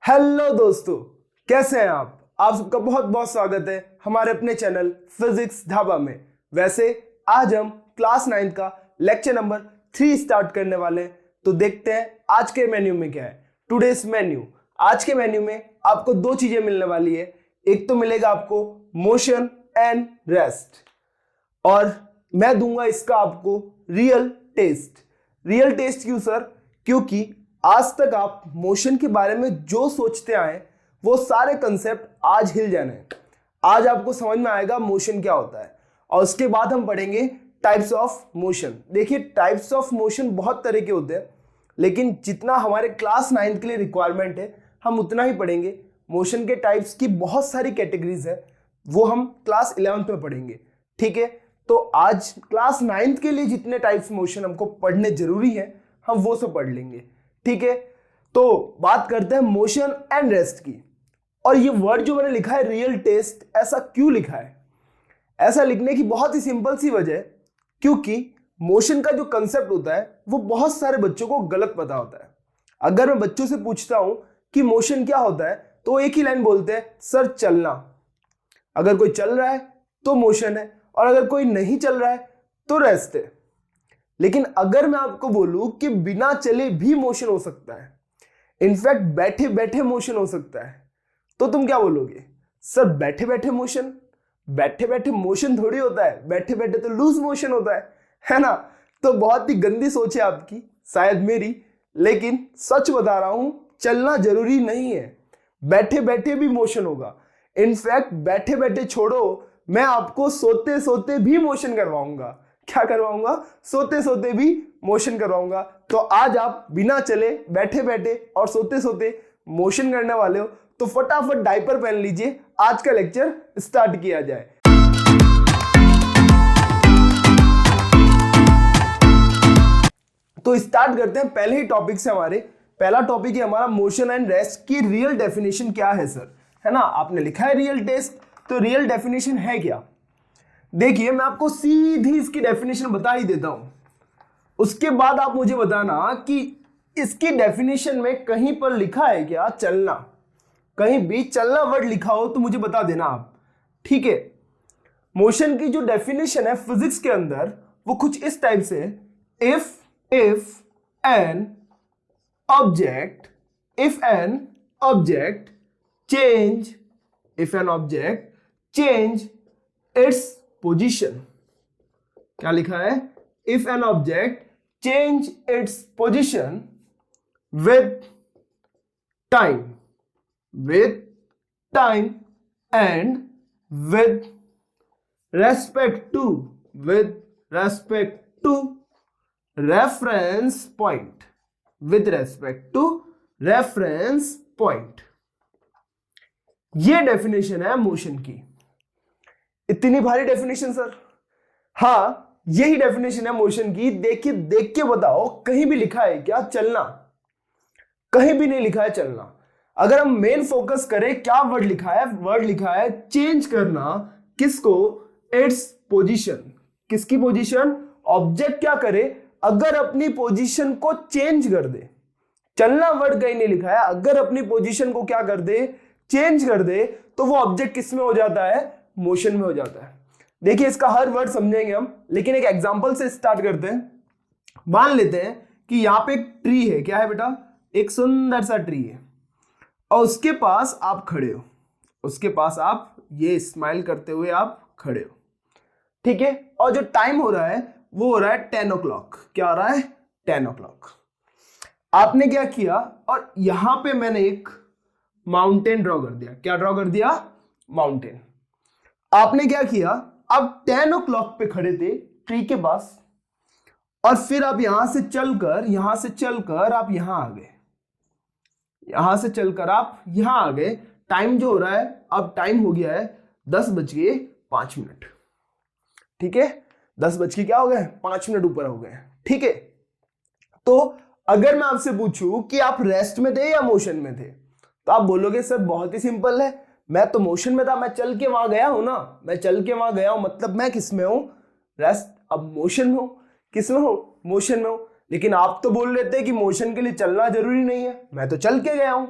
Hello दोस्तों, कैसे हैं आप सबका बहुत बहुत स्वागत है हमारे अपने चैनल फिजिक्स ढाबा में। वैसे आज हम क्लास 9 का लेक्चर नंबर 3 स्टार्ट करने वाले हैं, तो देखते हैं आज के मेन्यू में क्या है। टुडेस मेन्यू, आज के मेन्यू में आपको दो चीजें मिलने वाली है। एक तो मिलेगा आपको मोशन एंड रेस्ट, और मैं दूंगा इसका आपको रियल टेस्ट। रियल टेस्ट क्यों सर? क्योंकि आज तक आप मोशन के बारे में जो सोचते आए वो सारे कंसेप्ट आज हिल जाने हैं। आज आपको समझ में आएगा मोशन क्या होता है, और उसके बाद हम पढ़ेंगे टाइप्स ऑफ मोशन। देखिए, टाइप्स ऑफ मोशन बहुत तरह के होते हैं, लेकिन जितना हमारे क्लास 9 के लिए रिक्वायरमेंट है हम उतना ही पढ़ेंगे। मोशन के टाइप्स की बहुत सारी कैटेगरीज है, वो हम क्लास 11th में पढ़ेंगे। ठीक है, तो आज क्लास 9th के लिए जितने टाइप्स मोशन हमको पढ़ने जरूरी है हम वो सब पढ़ लेंगे। ठीक है, तो बात करते हैं मोशन एंड रेस्ट की। और ये वर्ड जो मैंने लिखा है रियल टेस्ट, ऐसा क्यों लिखा है? ऐसा लिखने की बहुत ही सिंपल सी वजह है, क्योंकि मोशन का जो कंसेप्ट होता है वो बहुत सारे बच्चों को गलत पता होता है। अगर मैं बच्चों से पूछता हूं कि मोशन क्या होता है, तो एक ही लाइन बोलते हैं, सर चलना। अगर कोई चल रहा है तो मोशन है, और अगर कोई नहीं चल रहा है तो रेस्ट है। लेकिन अगर मैं आपको बोलूं कि बिना चले भी मोशन हो सकता है, इनफैक्ट बैठे बैठे मोशन हो सकता है, तो तुम क्या बोलोगे? सर बैठे बैठे मोशन? बैठे बैठे मोशन थोड़ी होता है, बैठे बैठे तो लूज मोशन होता है ना? तो बहुत ही गंदी सोच है आपकी, शायद मेरी, लेकिन सच बता रहा हूं, चलना जरूरी नहीं है, बैठे बैठे भी मोशन होगा। इनफैक्ट बैठे बैठे छोड़ो, मैं आपको सोते सोते भी मोशन करवाऊंगा। क्या करवाऊंगा? सोते सोते भी मोशन करवाऊंगा। तो आज आप बिना चले, बैठे बैठे और सोते सोते मोशन करने वाले हो, तो फटाफट डायपर पहन लीजिए, आज का लेक्चर स्टार्ट किया जाए। तो स्टार्ट करते हैं पहले ही टॉपिक से। हमारे पहला टॉपिक है हमारा मोशन एंड रेस्ट की रियल डेफिनेशन क्या है सर, है ना? आपने लिखा है रियल टेस्ट, तो रियल डेफिनेशन है क्या? देखिए, मैं आपको सीधी इसकी डेफिनेशन बता ही देता हूं, उसके बाद आप मुझे बताना कि इसकी डेफिनेशन में कहीं पर लिखा है क्या चलना। कहीं भी चलना वर्ड लिखा हो तो मुझे बता देना आप। ठीक है, मोशन की जो डेफिनेशन है फिजिक्स के अंदर वो कुछ इस टाइप से है। If an object change its position. क्या लिखा है? If an object change its position with time and with respect to reference point, ये डेफिनेशन है मोशन की। इतनी भारी डेफिनेशन सर? हाँ, यही डेफिनेशन है मोशन की। देखिए, देख के बताओ, कहीं भी लिखा है क्या चलना? कहीं भी नहीं लिखा है चलना। अगर हम मेन फोकस करें, क्या वर्ड लिखा है? वर्ड लिखा है चेंज करना। किसको? Its position. किसकी पोजीशन? ऑब्जेक्ट क्या करे? अगर अपनी पोजीशन को चेंज कर दे। चलना वर्ड कहीं नहीं लिखा है, अगर अपनी पोजीशन को क्या कर दे? चेंज कर दे, तो वो ऑब्जेक्ट किस में हो जाता है? मोशन में हो जाता है। देखिए, इसका हर वर्ड समझेंगे हम, लेकिन एक एग्जांपल से स्टार्ट करते हैं। मान लेते हैं कि यहां पे एक ट्री है। क्या है बेटा? एक सुंदर सा ट्री है, और उसके पास आप खड़े हो। उसके पास आप ये स्माइल करते हुए आप खड़े हो। ठीक है, और जो टाइम हो रहा है वो हो रहा है 10 o'clock। क्या हो रहा है? 10 o'clock। आपने क्या किया? और यहां पे मैंने एक माउंटेन ड्रॉ कर दिया। क्या ड्रॉ कर दिया? माउंटेन। आपने क्या किया? आप 10 o'clock पे खड़े थे ट्री के पास, और फिर आप यहां से चलकर आप यहां आ गए। यहां से चलकर आप यहां आ गए। टाइम जो हो रहा है, अब टाइम हो गया है 10:05। ठीक है, 10 क्या हो गए? 5 ऊपर हो गए। ठीक है, तो अगर मैं आपसे पूछूं कि आप रेस्ट में थे या मोशन में थे, तो आप बोलोगे सर बहुत ही सिंपल है, मैं तो मोशन में था, मैं चल के वहां गया हूं ना। मैं चल के वहां गया हूं, मतलब मैं किस में हूं? रेस्ट। अब मोशन में हूं। किस में हूं? मोशन में हूं। लेकिन आप तो बोल रहे थे कि मोशन के लिए चलना जरूरी नहीं है, मैं तो चल के गया हूं।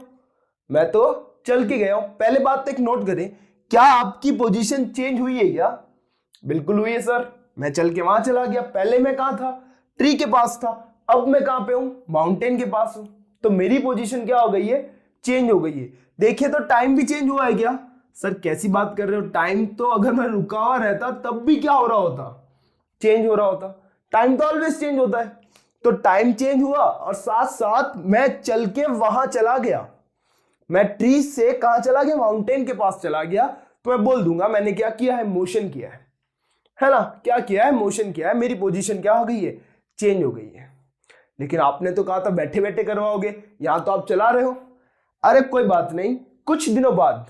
मैं तो चल के गया हूं। पहले बात तो एक नोट करें, क्या आपकी पोजीशन चेंज हुई है क्या? बिल्कुल हुई है सर। मैं चल के वहां चला गया, पहले मैं कहां था? ट्री के पास था। अब मैं कहां पे हूं? माउंटेन के पास हूं। तो मेरी पोजीशन क्या हो गई है? चेंज हो गई है। देखिए तो टाइम भी चेंज हुआ है क्या? सर कैसी बात कर रहे हो? टाइम तो अगर मैं रुका हुआ रहता तब भी क्या हो रहा होता? चेंज हो रहा होता। टाइम तो ऑलवेज चेंज होता है। तो टाइम चेंज हुआ और साथ साथ मैं चल के वहां चला गया। मैं ट्री से कहां चला गया? माउंटेन के पास चला गया। तो मैं बोल दूंगा मैंने क्या किया है? मोशन किया है ना? क्या किया है? मोशन किया है। मेरी पोजीशन क्या हो गई है? चेंज हो गई है। लेकिन आपने तो कहा था बैठे बैठे करवाओगे, यहां तो आप चला रहे हो। अरे कोई बात नहीं, कुछ दिनों बाद,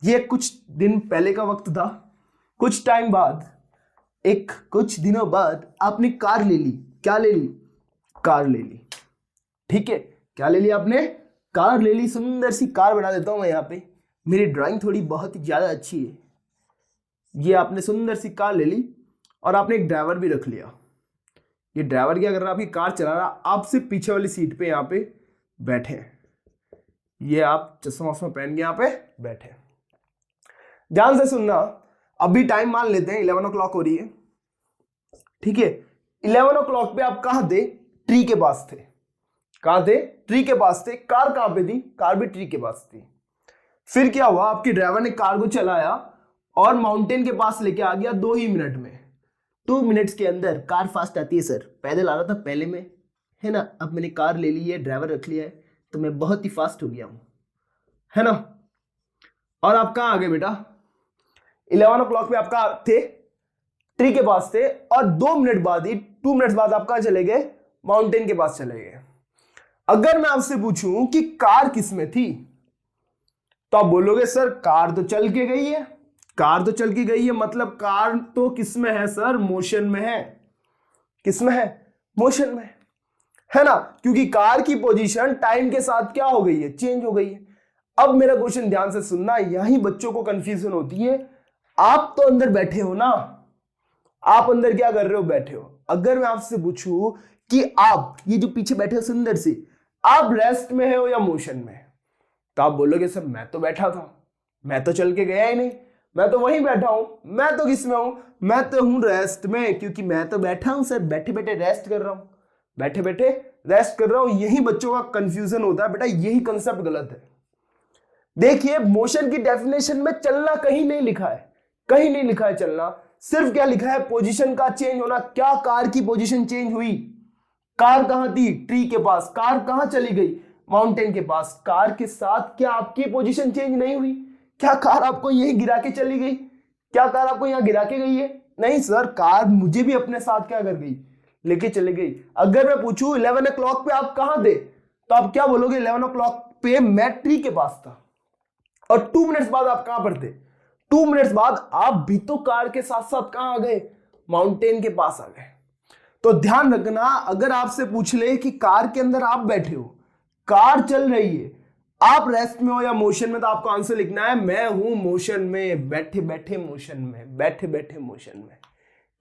ये कुछ दिन पहले का वक्त था, कुछ टाइम बाद, कुछ दिनों बाद आपने कार ले ली। क्या ले ली? कार ले ली। ठीक है, क्या ले ली आपने? कार ले ली। सुंदर सी कार बना देता हूं मैं यहाँ पे, मेरी ड्राइंग थोड़ी बहुत ही ज्यादा अच्छी है। ये आपने सुंदर सी कार ले ली और आपने एक ड्राइवर भी रख लिया। ये ड्राइवर क्या कर रहा है? आपकी कार चला रहा, आपसे पीछे वाली सीट पे यहाँ पे बैठे हैं। ये आप चश्मा वश्मा पहन के यहाँ पे बैठे हैं। ध्यान से सुनना, अभी टाइम मान लेते हैं 11 o'clock हो रही है। ठीक है, 11 o'clock पे आप कहां थे? ट्री के पास थे। कहां थे? ट्री के पास थे। कार कहां पे थी? कार भी ट्री के पास थी। फिर क्या हुआ? आपके ड्राइवर ने कार को चलाया और माउंटेन के पास लेके आ गया 2 ही मिनट में। 2 मिनट्स के अंदर कार फास्ट आती है सर। पैदल आ रहा था पहले में, है ना? अब मैंने कार ले ली है, ड्राइवर रख लिया है, तो मैं बहुत ही फास्ट हो गया हूं, है ना? और आप कहां आ गए बेटा? 11 o'clock पे आपका थे, ट्री के पास थे, और 2 मिनट बाद ही, 2 मिनट बाद आप कहां चले गए? माउंटेन के पास चले गए। अगर मैं आपसे पूछूं कि कार किस में थी, तो आप बोलोगे सर कार तो चल के गई है। कार तो चल के गई है मतलब कार तो किस में है सर? मोशन में है। किस में है? मोशन में, है ना? क्योंकि कार की पोजीशन टाइम के साथ क्या हो गई है? चेंज हो गई है। अब मेरा क्वेश्चन ध्यान से सुनना, यही बच्चों को कंफ्यूजन होती है। आप तो अंदर बैठे हो ना, आप अंदर क्या कर रहे हो? बैठे हो। अगर मैं आपसे पूछूं कि आप ये जो पीछे बैठे हो सुंदर से, आप रेस्ट में हो या मोशन में, तो आप बोलोगे सर मैं तो बैठा था, मैं तो चल के गया ही नहीं, मैं तो वहीं बैठा हूं। मैं तो किस में हूं? मैं तो हूं रेस्ट में, क्योंकि मैं तो बैठा हूं सर, बैठे बैठे रेस्ट कर रहा हूं, बैठे बैठे रेस्ट कर रहा हूं। यही बच्चों का कंफ्यूजन होता है बेटा, यही कंसेप्ट गलत है। देखिए मोशन की डेफिनेशन में चलना कहीं नहीं लिखा है, कहीं नहीं लिखा है चलना। सिर्फ क्या लिखा है? पोजीशन का चेंज होना। क्या कार की पोजीशन चेंज हुई? कार कहां थी? ट्री के पास। कार कहां चली गई? माउंटेन के पास। कार के साथ क्या आपकी पोजीशन चेंज नहीं हुई? क्या कार आपको यहीं गिरा के चली गई? क्या कार आपको यहां गिरा के गई है? नहीं सर, कार मुझे भी अपने साथ क्या कर गई? लेके चली गई। अगर मैं पूछूं 11 o'clock पे आप कहां थे, तो आप क्या बोलोगे? 11 o'clock पे मैं ट्री के पास था। और 2 मिनट्स बाद आप कहां पर थे? 2 मिनट्स बाद आप भी तो कार के साथ साथ कहां आ गए? माउंटेन के पास आ गए। तो ध्यान रखना, अगर आपसे पूछ ले कि कार के अंदर आप बैठे हो, कार चल रही है, आप रेस्ट में हो या मोशन में, तो आपको आंसर लिखना है मैं हूं मोशन में, बैठे बैठे मोशन में, बैठे बैठे मोशन में।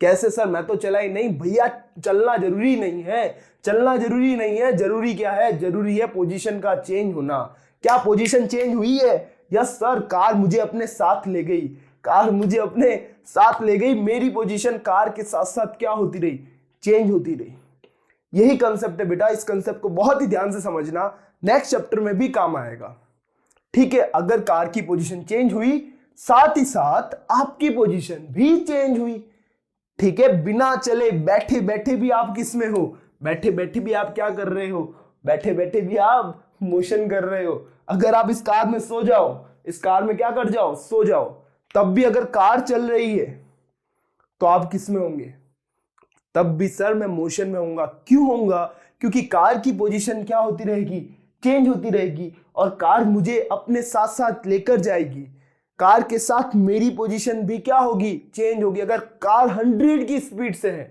कैसे सर? मैं तो चला ही नहीं। भैया चलना जरूरी नहीं है, चलना जरूरी नहीं है। जरूरी क्या है? जरूरी है पोजीशन का चेंज होना। क्या पोजीशन चेंज हुई है? यस सर, कार मुझे अपने साथ ले गई, कार मुझे अपने साथ ले गई। मेरी पोजीशन कार के साथ साथ क्या होती रही? चेंज होती रही। यही कंसेप्ट है बेटा, इस कंसेप्ट को बहुत ही ध्यान से समझना, नेक्स्ट चैप्टर में भी काम आएगा। ठीक है, अगर कार की पोजीशन चेंज हुई, साथ ही साथ आपकी पोजीशन भी चेंज हुई। ठीक है, बिना चले बैठे बैठे भी आप किस में हो? बैठे बैठे भी आप क्या कर रहे हो? बैठे बैठे भी आप मोशन कर रहे हो। अगर आप इस कार में सो जाओ, इस कार में क्या कर जाओ? सो जाओ, तब भी अगर कार चल रही है तो आप किस में होंगे? तब भी सर मैं मोशन में होऊंगा। क्यों होऊंगा? क्योंकि कार की पोजीशन क्या होती रहेगी? चेंज होती रहेगी, और कार मुझे अपने साथ साथ लेकर जाएगी। कार के साथ मेरी पोजीशन भी क्या होगी? चेंज होगी। अगर कार 100 की स्पीड से है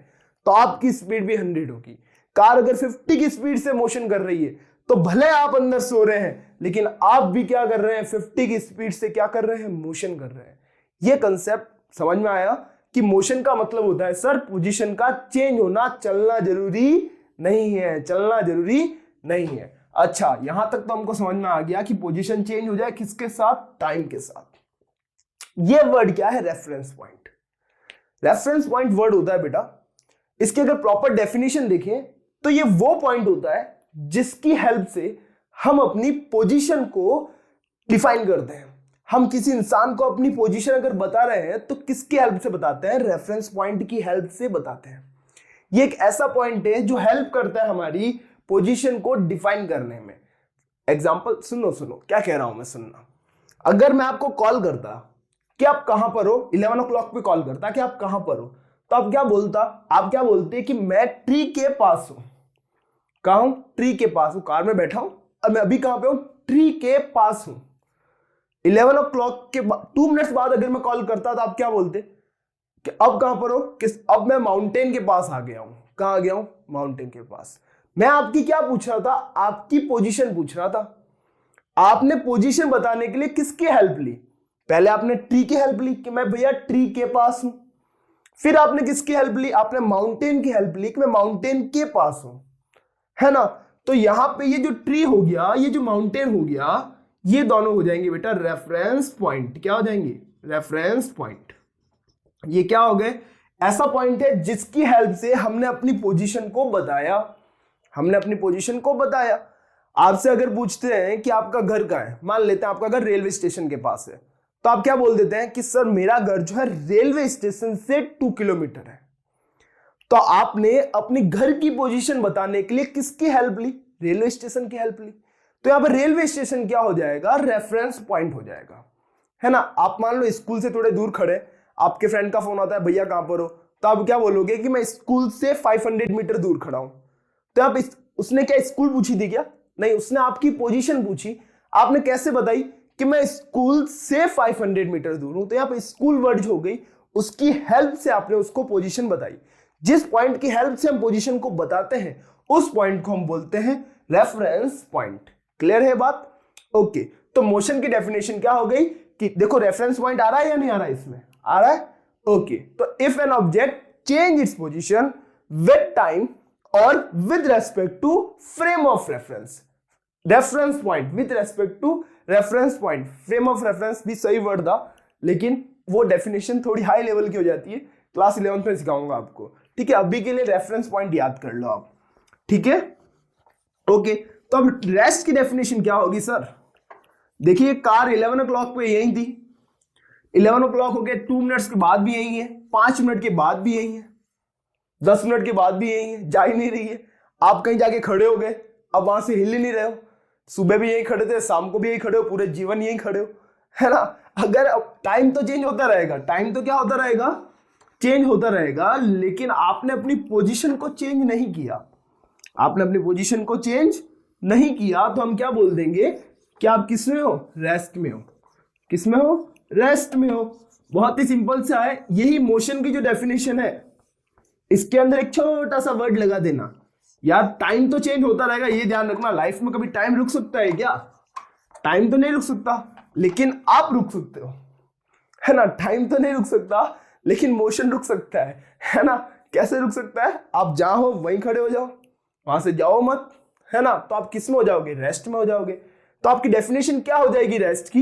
तो आपकी स्पीड भी 100 होगी। कार अगर 50 की स्पीड से मोशन कर रही है तो भले आप अंदर सो रहे हैं, लेकिन आप भी क्या कर रहे हैं? 50 की स्पीड से क्या कर रहे हैं? मोशन कर रहे हैं। यह कंसेप्ट समझ में आया कि मोशन का मतलब होता है सर पोजीशन का चेंज होना। चलना जरूरी नहीं है, चलना जरूरी नहीं है। अच्छा, यहां तक तो हमको समझ में आ गया कि पोजीशन चेंज हो जाए किसके साथ, टाइम के साथ। ये वर्ड क्या है, reference point. Reference point word होता है बेटा, इसकी अगर प्रॉपर डेफिनेशन देखें तो ये वो पॉइंट होता है जिसकी हेल्प से हम अपनी पोजीशन को डिफाइन करते हैं। हम किसी इंसान को अपनी पोजीशन अगर बता रहे हैं तो किसकी हेल्प से बताते हैं, रेफरेंस पॉइंट की हेल्प से बताते हैं। ये एक ऐसा पॉइंट है जो हेल्प करता है हमारी पोजीशन को डिफाइन करने में। एग्जांपल सुनो क्या कह रहा हूं मैं, सुनना। अगर मैं आपको कॉल करता कि आप कहां पर हो, 11 o'clock पे कॉल करता कि आप कहां पर हो, तो आप क्या बोलते कि मैं ट्री के पास हूं। कहां हूं, ट्री के पास हूं, कार में बैठा हूं, अब मैं अभी कहां पे हूं, ट्री के पास हूं। 11 o'clock के 2 मिनट्स बाद अगर मैं कॉल करता तो आप क्या बोलते कि अब कहां पर हो, अब मैं माउंटेन के पास आ गया हूं। कहां आ गया हूं, माउंटेन के पास। मैं आपकी क्या पूछ रहा था, आपकी पोजीशन पूछ रहा था। आपने पोजीशन बताने के लिए किसकी हेल्प ली, पहले आपने ट्री की हेल्प ली कि मैं भैया ट्री के पास हूं। फिर आपने किसकी हेल्प ली, आपने माउंटेन की हेल्प ली कि मैं माउंटेन के पास हूं, है ना। तो यहां पे ये जो ट्री हो गया, ये जो माउंटेन हो गया, ये दोनों हो जाएंगे बेटा रेफरेंस पॉइंट। क्या हो जाएंगे, रेफरेंस पॉइंट। ये क्या हो गए, ऐसा पॉइंट है जिसकी हेल्प से हमने अपनी पोजीशन को बताया। हमने अपनी पोजीशन को बताया। आपसे अगर पूछते हैं कि आपका घर कहाँ है, मान लेते हैं आपका घर रेलवे स्टेशन के पास है, तो आप क्या बोल देते हैं कि सर मेरा घर जो है रेलवे स्टेशन से 2 किलोमीटर है। तो आपने अपनी घर की पोजीशन बताने के लिए किसकी हेल्प ली, रेलवे स्टेशन की हेल्प ली। तो यहां पर रेलवे स्टेशन क्या हो जाएगा, रेफरेंस पॉइंट हो जाएगा, है ना। आप मान लो स्कूल से थोड़े दूर खड़े, आपके फ्रेंड का फोन आता है, भैया कहां पर हो, तो आप क्या बोलोगे कि मैं स्कूल से 500 मीटर दूर खड़ा हूं। तो आप उसने क्या स्कूल पूछी थी क्या, नहीं, उसने आपकी पोजीशन पूछी। आपने कैसे बताई कि मैं स्कूल से 500 मीटर दूर हूं। तो यहां पर स्कूल वर्ड हो गई, उसकी हेल्प से आपने उसको पोजीशन बताई। जिस पॉइंट की हेल्प से हम पोजीशन को बताते हैं उस पॉइंट को हम बोलते हैं रेफरेंस पॉइंट। क्लियर है बात, ओके। तो मोशन की डेफिनेशन क्या हो गई कि देखो रेफरेंस पॉइंट आ रहा है या नहीं आ रहा है, इसमें आ रहा है, ओके। तो if an object change its position with time और with respect to frame of reference, reference point with respect to reference point, frame of reference भी सही वर्ड था, लेकिन वो डेफिनेशन थोड़ी हाई लेवल की हो जाती है, क्लास 11th में सिखाऊंगा आपको, ठीक है। अभी के लिए रेफरेंस पॉइंट याद कर लो आप, ठीक है, ओके। तो अब रेस्ट की डेफिनेशन क्या होगी सर, देखिए कार 11 o'clock पे यही थी, 11 o'clock हो गया, 2 मिनट्स के बाद भी यही है, 5 मिनट के बाद भी यही है, 10 मिनट के बाद भी यही है, जा ही नहीं रही है। आप कहीं जाके खड़े हो गए, अब वहां से हिल ही नहीं रहे हो, सुबह भी यही खड़े थे, शाम को भी यही खड़े हो, पूरे जीवन यही खड़े हो, है ना। अगर अब टाइम तो चेंज होता रहेगा, टाइम तो क्या होता रहेगा, चेंज होता रहेगा, लेकिन आपने अपनी पोजीशन को चेंज नहीं किया, आपने अपनी पोजीशन को चेंज नहीं किया। तो हम क्या बोल देंगे कि आप किस में हो, रेस्ट में हो। किस में हो, रेस्ट में हो। बहुत ही सिंपल सा है, यही मोशन की जो डेफिनेशन है, इसके अंदर एक छोटा सा वर्ड लगा देना यार, टाइम तो चेंज होता रहेगा, ये ध्यान रखना। लाइफ में कभी टाइम रुक सकता है क्या, टाइम तो नहीं रुक सकता, लेकिन आप रुक सकते हो, है ना। टाइम तो नहीं रुक सकता, लेकिन मोशन रुक सकता है ना। कैसे रुक सकता है, आप जहां हो वहीं खड़े हो जाओ, वहां से जाओ मत, है ना। तो आप किस में हो जाओगे, रेस्ट में हो जाओगे। तो आपकी डेफिनेशन क्या हो जाएगी रेस्ट की,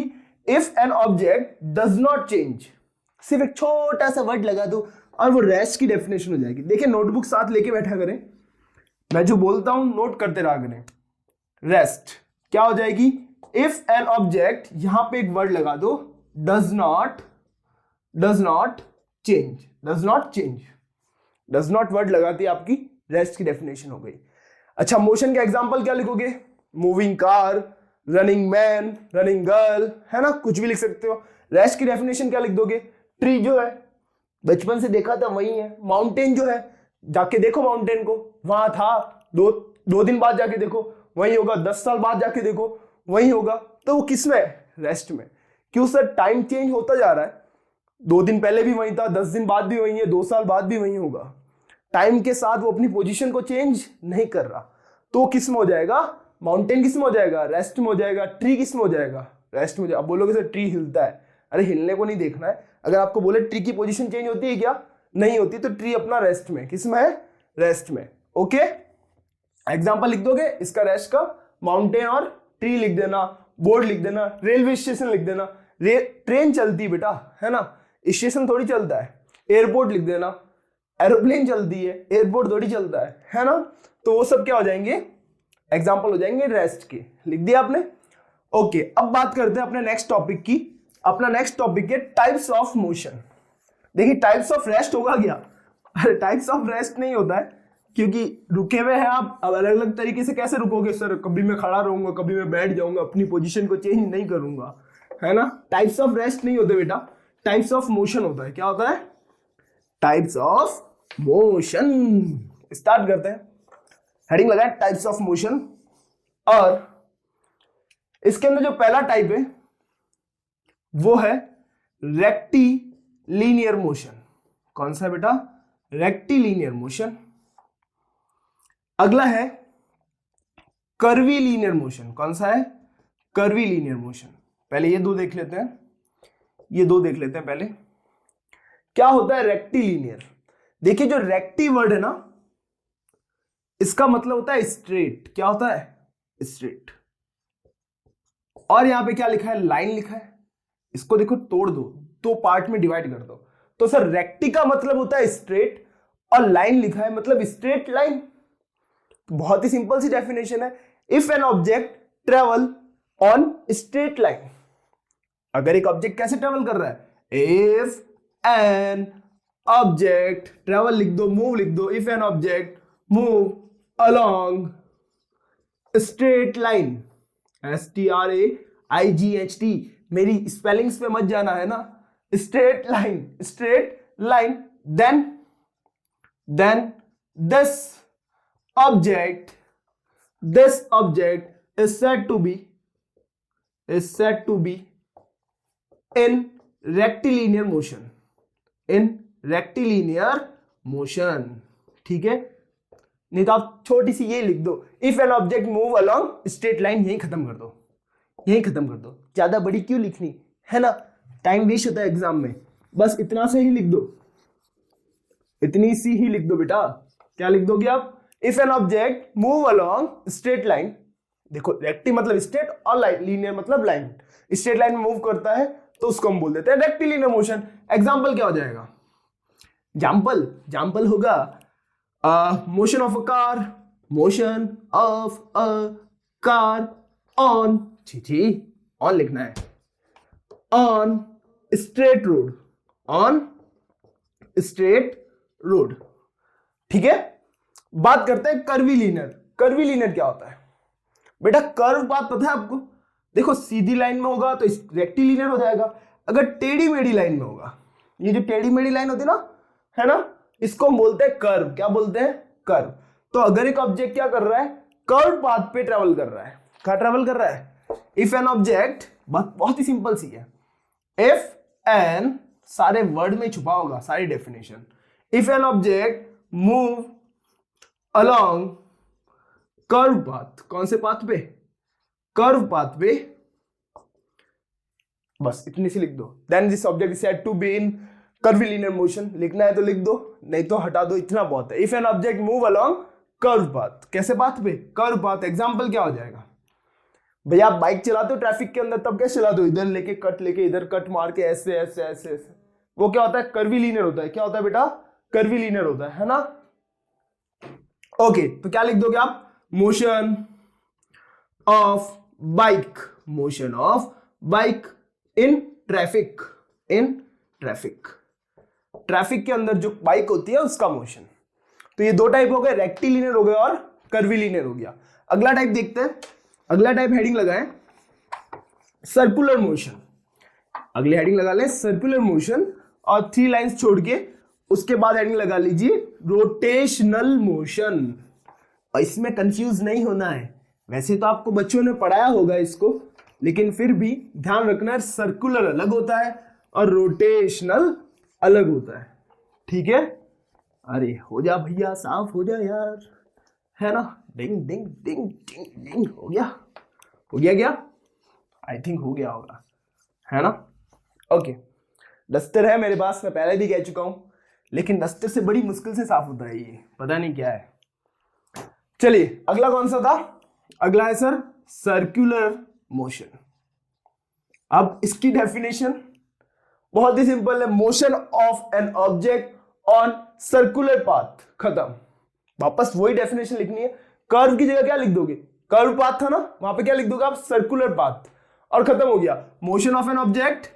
if an object does not change, सिर्फ एक छोटा सा वर्ड लगा दो और वो रेस्ट की डेफिनेशन हो जाएगी। देखिए नोटबुक साथ लेके बैठा करें, मैं जो बोलता हूं नोट करते रहा करें। रेस्ट क्या हो जाएगी, इफ एन ऑब्जेक्ट, यहां पे एक वर्ड लगा दो, does not change, does not change, does not word लगाती आपकी रेस्ट की डेफिनेशन हो गई। अच्छा, मोशन का एग्जांपल क्या लिखोगे, moving car, running man, running girl, है ना, कुछ भी लिख सकते हो। रेस्ट की डेफिनेशन क्या लिख दोगे, ट्री जो है बचपन से देखा था वही है, माउंटेन जो है जाके देखो माउंटेन को, वहां था, दो दिन बाद जाके देखो वही होगा, 10 साल बाद जाके देखो वही होगा। तो वो किस में, रेस्ट में। क्यों सर, टाइम चेंज होता जा रहा है, 2 दिन पहले भी वही था, 10 दिन बाद भी वही है, 2 साल बाद भी वही होगा। टाइम के साथ वो अपनी पोजीशन को चेंज नहीं कर रहा, तो किस में हो जाएगा, माउंटेन किस में हो जाएगा, रेस्ट में हो जाएगा। ट्री किस में हो जाएगा, रेस्ट में। अब बोलोगे सर ट्री हिलता है, अरे हिलने को नहीं देखना है। अगर आपको बोले ट्री की पोजीशन चेंज होती है क्या, नहीं होती, तो ट्री अपना रेस्ट में, किस में है, रेस्ट में, ओके। एग्जांपल लिख दोगे इसका रेस्ट का, माउंटेन और ट्री लिख देना, बोर्ड लिख देना, रेलवे स्टेशन लिख देना। ट्रेन चलती बेटा, है ना, स्टेशन थोड़ी चलता है। एयरपोर्ट लिख देना, एरोप्लेन चलती है, एयरपोर्ट थोड़ी चलता है ना। तो वो सब क्या हो जाएंगे, एग्जाम्पल हो जाएंगे रेस्ट के। लिख दिया आपने। ओके, अब बात करते हैं अपने नेक्स्ट टॉपिक की। अपना नेक्स्ट टॉपिक है टाइप्स ऑफ मोशन। देखिए टाइप्स ऑफ रेस्ट होगा क्या? अरे टाइप्स ऑफ रेस्ट नहीं होता है, क्योंकि रुके हुए हैं आप, अब अलग अलग तरीके से कैसे रुकोगे सर? कभी मैं खड़ा रहूंगा, कभी मैं बैठ जाऊंगा, अपनी पोजीशन को चेंज नहीं करूंगा, है ना। टाइप्स ऑफ रेस्ट नहीं होते बेटा, टाइप्स ऑफ मोशन होता है। क्या होता है? Types of motion. स्टार्ट करते हैं। हेडिंग लगाए टाइप्स ऑफ मोशन, और इसके अंदर जो पहला टाइप है वो है रेक्टिलिनियर मोशन। कौन सा है बेटा? Rectilinear motion. अगला है कर्वीलिनियर मोशन। कौन सा है? Curvilinear motion. पहले ये दो देख लेते हैं, ये दो देख लेते हैं पहले। क्या होता है रेक्टिलिनियर? देखिए जो रेक्टी वर्ड है ना, इसका मतलब होता है स्ट्रेट। क्या होता है? स्ट्रेट। और यहां पे क्या लिखा है? लाइन लिखा है। इसको देखो तोड़ दो, दो पार्ट में डिवाइड कर दो। तो सर रेक्टी का मतलब होता है स्ट्रेट, और लाइन लिखा है मतलब स्ट्रेट लाइन। बहुत ही सिंपल सी डेफिनेशन है। If an object travel on straight line, अगर एक ऑब्जेक्ट कैसे ट्रेवल कर रहा है? इफ एन ऑब्जेक्ट, ट्रेवल लिख दो, मूव लिख दो। If an object move along straight line, STRAIGHT, मेरी स्पेलिंग्स पे मत जाना, है ना। Straight line, straight line, then this object is said to be in rectilinear motion, in rectilinear motion। ठीक है, नहीं तो आप छोटी सी ये लिख दो, if an object move along straight line. यही खत्म कर दो, यही खत्म कर दो, ज्यादा बड़ी क्यों लिखनी, है ना, टाइम वेस्ट होता है एग्जाम में। बस इतना से ही लिख दो, इतनी सी ही लिख दो बेटा। क्या लिख दोगे आप? If an object move along straight line, देखो रेक्टी मतलब स्ट्रेट और लाइन, लीनियर मतलब लाइन। स्ट्रेट लाइन में मूव करता है तो उसको हम बोल देते हैं रेक्टिलिनियर मोशन। एग्जाम्पल क्या हो जाएगा? एग्जाम्पल होगा motion of a car, motion of a car on, छी ऑन लिखना है, on straight road, on straight road. ठीक है, बात करते हैं कर्वीलिनियर। कर्वीलिनियर क्या होता है बेटा? कर्व बात पता है आपको? देखो सीधी लाइन में होगा तो रेक्टिलिनियर हो जाएगा, अगर टेढ़ी मेढ़ी लाइन में होगा, ये जो टेढ़ी मेढ़ी लाइन होती है ना, है ना, इसको हम बोलते हैं कर्व। क्या बोलते हैं? कर्व। तो अगर एक ऑब्जेक्ट क्या कर रहा है? कर्व पाथ पे ट्रेवल कर रहा है। क्या ट्रेवल कर रहा है? इफ एन ऑब्जेक्ट, बहुत ही सिंपल सी है, इफ एन, सारे वर्ड में छुपा होगा सारी definition. If an object move along curve path, कौन से पाथ पे? कर्व पाथ पे, बस इतनी सी लिख दो। Then this object is said to be in curvilinear motion. लिखना है तो लिख दो, नहीं तो हटा दो, इतना बहुत है। If an object move along curve path, कैसे पाथ पे? Curve path. एग्जांपल क्या हो जाएगा? भैया आप बाइक चलाते हो ट्रैफिक के अंदर, तब कैसे चलाते हो? इधर लेके कट, लेके इधर कट मार के, ऐसे ऐसे ऐसे ऐसे। वो क्या होता है? कर्वीलिनियर होता है। क्या होता है बेटा? कर्वीलिनियर होता है ना। ओके, तो क्या लिख दोगे आप? Motion of bike, motion of bike in traffic, in traffic. Traffic के अंदर जो बाइक होती है उसका मोशन। तो ये दो टाइप हो गए, रेक्टिलिनियर हो गया और कर्वीलिनियर हो गया। अगला टाइप देखते हैं। अगला टाइप हेडिंग लगाएं सर्कुलर मोशन। अगली हेडिंग लगा लें सर्कुलर मोशन, और 3 लाइंस छोड़ के उसके बाद हेडिंग लगा लीजिए रोटेशनल मोशन। और इसमें कंफ्यूज नहीं होना है, वैसे तो आपको बच्चों ने पढ़ाया होगा इसको, लेकिन फिर भी ध्यान रखना, सर्कुलर अलग होता है और रोटेशनल अलग होता है। ठीक है, अरे हो जा भैया, साफ हो जा यार, है ना। डिंग डिंग डिंग डिंग डिंग, हो गया, हो गया क्या? आई थिंक हो गया होगा, है ना। ओके, डस्टर है मेरे पास, मैं पहले भी कह चुका हूं, लेकिन डस्टर से बड़ी मुश्किल से साफ होता है ये, पता नहीं क्या है। चलिए अगला कौन सा था? अगला है सर सर्कुलर मोशन। अब इसकी डेफिनेशन बहुत ही सिंपल है, motion of an object on circular path, खत्म। वापस वही डेफिनेशन लिखनी है, कर्व की जगह क्या लिख दोगे, कर्व पाथ था ना, वहां पे क्या लिख दोगे आप, सर्कुलर पाथ, और खत्म हो गया। Motion of an object,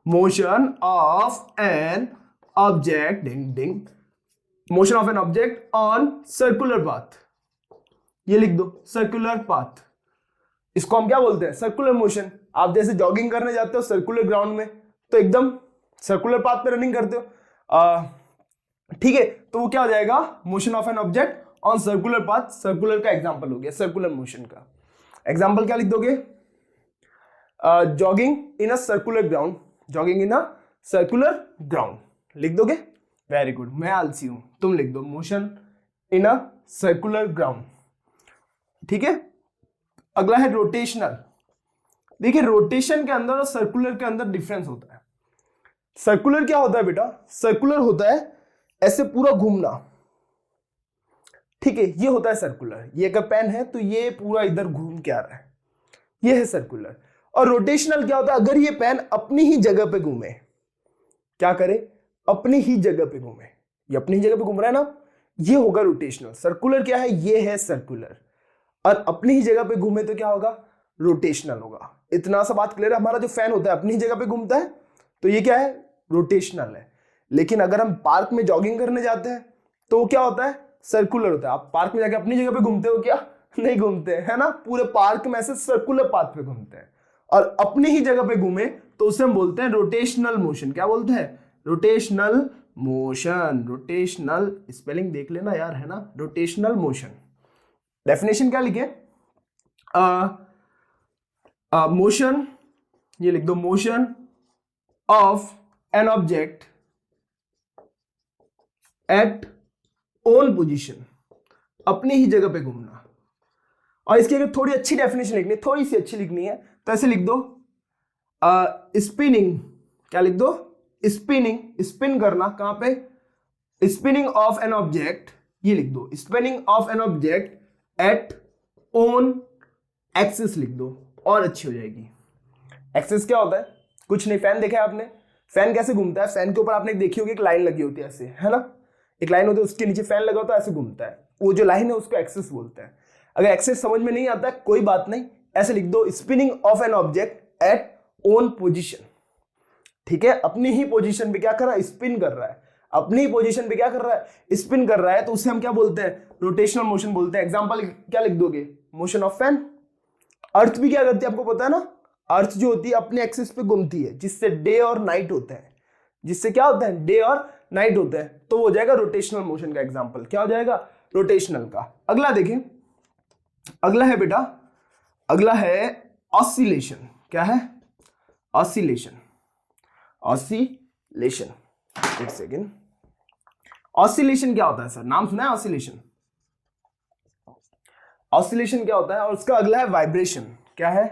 motion of an object, ding ding, motion of an object on circular path, ये लिख दो सर्कुलर पाथ। इसको हम क्या बोलते हैं, सर्कुलर मोशन। आप जैसे जॉगिंग करने जाते हो सर्कुलर ग्राउंड में, तो एकदम सर्कुलर पाथ पे रनिंग करते हो, ठीक है, तो वो क्या हो जाएगा, motion of an object on circular path. Circular का एग्जांपल हो गया सर्कुलर मोशन का। एग्जांपल क्या लिख दोगे, jogging in a circular ground, jogging in a circular ground लिख दोगे, वेरी गुड। मैं आलसी हूं, तुम लिख दो motion in a circular ground, ठीक है। अगला है रोटेशनल। देखिए रोटेशन के अंदर और सर्कुलर के अंदर डिफरेंस होता है। सर्कुलर क्या होता है बेटा, सर्कुलर होता है ऐसे पूरा घूमना, ठीक है, ये होता है सर्कुलर। ये अगर पेन है तो ये पूरा इधर घूम के आ रहा है, ये है सर्कुलर। और रोटेशनल क्या होता है, अगर ये पेन अपनी ही जगह पे घूमे, क्या करे, अपनी ही जगह पे घूमे, ये अपनी ही जगह पे घूम रहा है ना, ये होगा रोटेशनल। सर्कुलर क्या है, ये है सर्कुलर, और अपनी ही जगह पे घूमे तो क्या होगा, रोटेशनल होगा। इतना सा बात क्लियर है। हमारा जो फैन होता है अपनी ही जगह पे घूमता है, तो ये क्या है, रोटेशनल है। लेकिन अगर हम पार्क में जॉगिंग करने जाते हैं तो क्या होता है, सर्कुलर होता है। आप पार्क में जाके अपनी जगह पे घूमते हो क्या, नहीं घूमते, है ना, पूरे पार्क में ऐसे सर्कुलर पाथ पे घूमते हैं। और अपनी ही जगह पे घूमे तो उसे हम बोलते हैं रोटेशनल मोशन। क्या बोलते हैं, रोटेशनल मोशन। रोटेशनल स्पेलिंग देख लेना यार, है ना, रोटेशनल मोशन। डेफिनेशन क्या लिखे, मोशन, ये लिख दो, motion of an object at own position, अपनी ही जगह पे घूमना। और इसकी अगर थोड़ी अच्छी डेफिनेशन लिखनी है, थोड़ी सी अच्छी लिखनी है, तो ऐसे लिख दो, स्पिनिंग, क्या लिख दो, स्पिनिंग, स्पिन करना, कहां पे, स्पिनिंग ऑफ एन ऑब्जेक्ट, ये लिख दो, spinning of an object at own axis लिख दो, और अच्छी हो जाएगी। एक्सिस क्या होता है, कुछ नहीं, फैन देखा है आपने, फैन कैसे घूमता है, फैन के ऊपर आपने देखी होगी एक लाइन लगी होती है ऐसे, है ना, एक लाइन होती है, उसके नीचे फैन लगा होता है, ऐसे घूमता है, वो जो लाइन है उसको एक्सिस बोलते हैं। अगर एक्सिस समझ में नहीं आता है कोई बात नहीं, ऐसे लिख दो, spinning of an object at own position, ठीक है, अपनी ही पोजीशन पे क्या कर रहा है, स्पिन कर रहा है, अपनी ही पोजीशन पे क्या कर रहा है, स्पिन कर रहा है, तो उसे हम क्या बोलते हैं, रोटेशनल मोशन बोलते हैं। एग्जांपल क्या लिख दोगे, मोशन ऑफ फैन। अर्थ भी क्या करती है आपको पता है ना, अर्थ जो होती है अपने एक्सिस पे घूमती है, जिससे डे और नाइट होते हैं, जिससे क्या होता है, डे और नाइट होते हैं, तो हो जाएगा रोटेशनल मोशन का एग्जांपल। क्या हो जाएगा, रोटेशनल का। अगला देखें, अगला है बेटा, अगला है ऑसिलेशन। क्या है, ऑसिलेशन, ऑसिलेशन, एक सेकेंड, ऑसिलेशन क्या होता है सर, नाम सुना है ऑसिलेशन, ऑसिलेशन क्या होता है, और उसका अगला है वाइब्रेशन। क्या है,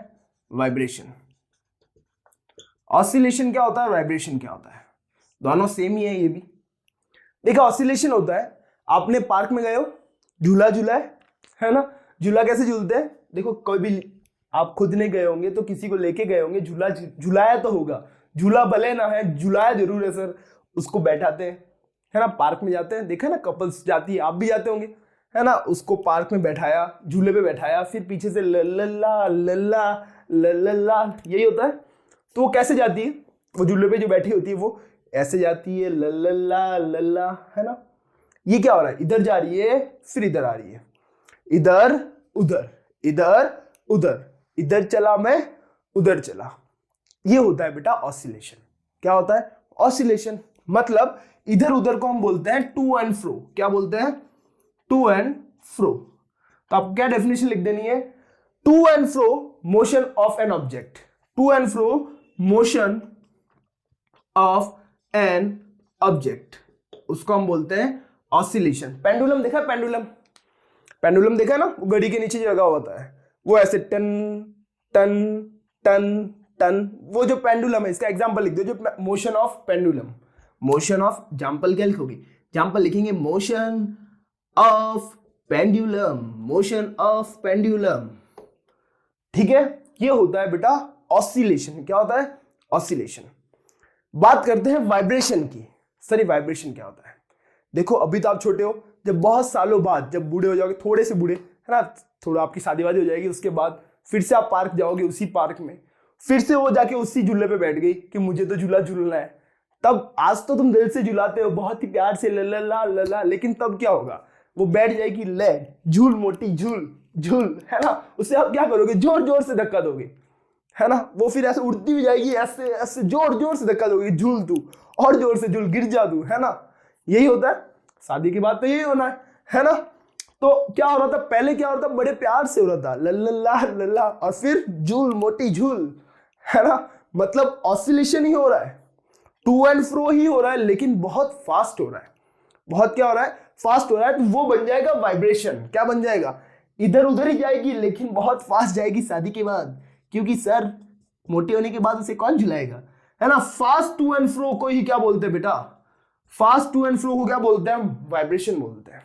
वाइब्रेशन। ऑसिलेशन क्या होता है, वाइब्रेशन क्या होता है, दोनों सेम ही है ये भी। देखो ऑसिलेशन होता है, आपने पार्क में गए हो, झूला झूला है ना, झूला कैसे झूलते हैं, देखो कोई भी, आप खुद नहीं गए होंगे तो किसी को लेके गए होंगे, झूला झुलाया तो होगा, झूला भले ना है, झुलाया जरूर है सर, उसको बैठाते हैं, है ना, पार्क में जाते हैं, देखा ना, कपल्स जाती है, आप भी जाते होंगे, है ना, उसको पार्क में बैठाया, झूले पे बैठाया, फिर पीछे से लल्ला लल्ला लल्ला, यही होता है। तो वो कैसे जाती है, वो झूले पे जो बैठी होती है वो ऐसे जाती है, लल्ला लल्ला, है ना। ये क्या हो रहा है, इधर जा रही है, फिर इधर आ रही है, इधर उधर, इधर उधर, इधर चला मैं, उधर चला, ये होता है बेटा ऑसिलेशन। क्या होता है, ऑसिलेशन, मतलब इधर उधर को हम बोलते हैं टू एंड फ्रो। क्या बोलते हैं, टू एंड फ्रो। तो आपको क्या डेफिनेशन लिख देनी है, to and fro motion of an object, to and fro motion of an object, उसको हम बोलते हैं ऑसिलेशन। पेंडुलम देखा है, पेंडुलम, पेंडुलम देखा है ना, वो घड़ी के नीचे जो लगा होता है, वो ऐसे टन टन टन टन, वो जो पेंडुलम है, इसका एग्जांपल लिख दो, जो motion of pendulum, motion of, example क्या लिखोगे, एग्जांपल लिखेंगे motion of pendulum, motion of pendulum. ठीक है, ये होता है बेटा ऑसिलेशन। क्या होता है? ऑसिलेशन। बात करते हैं वाइब्रेशन की। सर ये वाइब्रेशन क्या होता है? देखो अभी तो आप छोटे हो, जब बहुत सालों बाद जब बूढ़े हो जाओगे, थोड़े से बूढ़े है ना, थोड़ा आपकी शादी वादी हो जाएगी, उसके बाद फिर से आप पार्क जाओगे, उसी पार्क में फिर से वो जाके उसी झूले पे बैठ गई कि मुझे तो झूला झूलना है। तब आज तो तुम दिल से झुलाते हो, बहुत ही प्यार से लला लला, लेकिन तब क्या होगा? वो बैठ जाएगी, ले झूल मोटी झूल झूल, है ना। उससे आप क्या करोगे? जोर जोर से धक्का दोगे, है ना। वो फिर ऐसे उड़ती भी जाएगी, ऐसे ऐसे जोर जोर से धक्का दोगे, झूल तू और जोर से झूल, गिर जा तू, है ना। यही होता है शादी की बात, तो यही होना है ना। तो क्या हो रहा था पहले? क्या हो रहा था? बड़े प्यार से हो रहा था, लल्ला लल्ला, और फिर झूल मोटी झूल, है ना। मतलब ऑसिलेशन ही हो रहा है, टू एंड फ्रो ही हो रहा है, लेकिन बहुत फास्ट हो रहा है। बहुत क्या हो रहा है? फास्ट हो रहा है। तो वो बन जाएगा वाइब्रेशन। क्या बन जाएगा? इधर उधर ही जाएगी, लेकिन बहुत फास्ट जाएगी शादी के बाद, क्योंकि सर मोटे होने के बाद उसे कौन झुलाएगा, है ना। फास्ट टू एंड फ्रो को ही क्या बोलते हैं बेटा? फास्ट टू एंड फ्रो को क्या बोलते हैं? वाइब्रेशन बोलते हैं।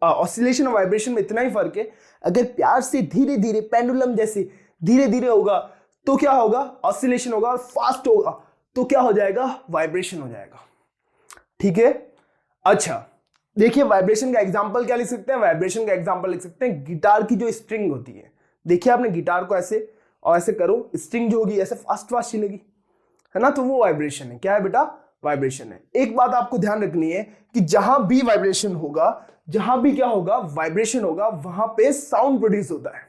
ऑसिलेशन और वाइब्रेशन में इतना ही फर्क है, अगर प्यार से धीरे धीरे पेंडुलम जैसे धीरे धीरे होगा तो क्या होगा? ऑसिलेशन होगा, और फास्ट होगा तो क्या हो जाएगा? वाइब्रेशन हो जाएगा। ठीक है। अच्छा देखिए, वाइब्रेशन का एग्जांपल क्या लिख सकते हैं? वाइब्रेशन का एग्जांपल लिख सकते हैं गिटार की जो स्ट्रिंग होती है। देखिए आपने गिटार को ऐसे और ऐसे करो, स्ट्रिंग जो होगी ऐसे फास्ट फास्ट चलेगी, है ना। तो वो वाइब्रेशन है। क्या है बेटा? वाइब्रेशन है। एक बात आपको ध्यान रखनी है कि जहां भी वाइब्रेशन होगा, जहां भी क्या होगा? वाइब्रेशन होगा, वहां पे साउंड प्रोड्यूस होता है।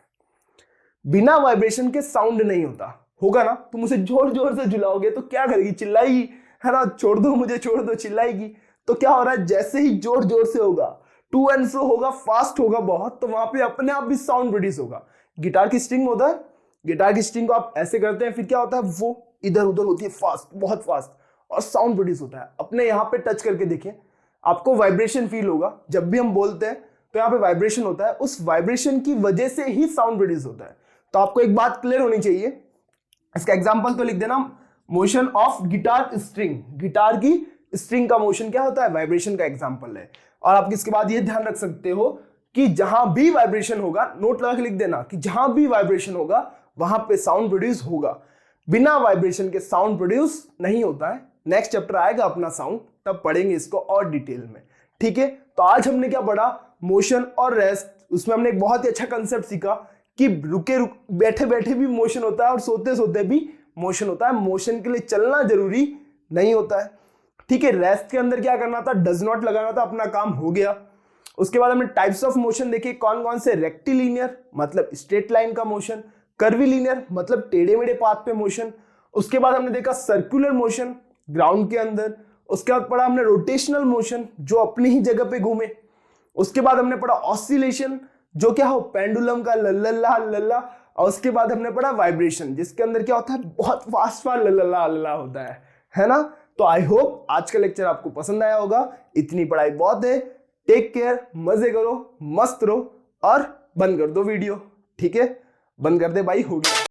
बिना वाइब्रेशन के साउंड नहीं होता। होगा ना, तुम उसे जोर जोर से झुलाओगे तो क्या करेगी? चिल्लाएगी, है ना। छोड़ दो मुझे, छोड़ दो, चिल्लाएगी। तो क्या हो रहा है? जैसे ही जोर जोर से होगा, टू एंड फ्रो होगा, फास्ट होगा बहुत, तो वहां पे अपने आप भी साउंड प्रोड्यूस होगा। गिटार की स्ट्रिंग होता है, गिटार की स्ट्रिंग को आप ऐसे करते हैं, फिर क्या होता है? वो इधर उधर होती है फास्ट, बहुत फास्ट, और साउंड प्रोड्यूस होता है। अपने यहाँ पे टच करके देखें, आपको वाइब्रेशन फील होगा। जब भी हम बोलते हैं तो यहाँ पे वाइब्रेशन होता है, उस वाइब्रेशन की वजह से ही साउंड प्रोड्यूस होता है। तो आपको एक बात क्लियर होनी चाहिए। इसका एग्जांपल तो लिख देना, motion of guitar string. Guitar की स्ट्रिंग का मोशन क्या होता है? वाइब्रेशन का एग्जांपल है। और आप इसके बाद ये ध्यान रख सकते हो कि जहां भी वाइब्रेशन होगा, नोट लगा के लिख देना कि जहां भी वाइब्रेशन होगा वहां पे साउंड प्रोड्यूस होगा। बिना वाइब्रेशन के साउंड प्रोड्यूस नहीं होता है। नेक्स्ट चैप्टर आएगा अपना साउंड, तब पढ़ेंगे इसको और डिटेल में। ठीक है। तो आज हमने क्या पढ़ा? मोशन और रेस्ट। उसमें हमने एक बहुत ही अच्छा कंसेप्ट सीखा कि बैठे बैठे भी मोशन होता है और सोते सोते भी मोशन होता है। मोशन के लिए चलना जरूरी नहीं होता है। ठीक है। रेस्ट के अंदर क्या करना था? डज नॉट लगाना था, अपना काम हो गया। उसके बाद हमने टाइप्स ऑफ मोशन देखे, कौन कौन से? रेक्टिलिनियर मतलब स्ट्रेट लाइन का मोशन, कर्विलिनियर मतलब टेढ़े मेढ़े पाथ पे मोशन। उसके बाद हमने देखा सर्कुलर मोशन ग्राउंड के अंदर। उसके बाद पढ़ा हमने रोटेशनल मोशन, जो अपनी ही जगह पे घूमे। उसके बाद हमने पढ़ा ऑसिलेशन, जो क्या हो? पेंडुलम का लल्ला लल्ला। और उसके बाद हमने पढ़ा वाइब्रेशन, जिसके अंदर क्या होता है? बहुत फास्ट लल्ला लल्ला होता है ना। तो आई होप आज का लेक्चर आपको पसंद आया होगा। इतनी पढ़ाई बहुत है। टेक केयर, मजे करो, मस्त रहो, और बंद कर दो वीडियो। ठीक है, बंद कर दे भाई, हो गया।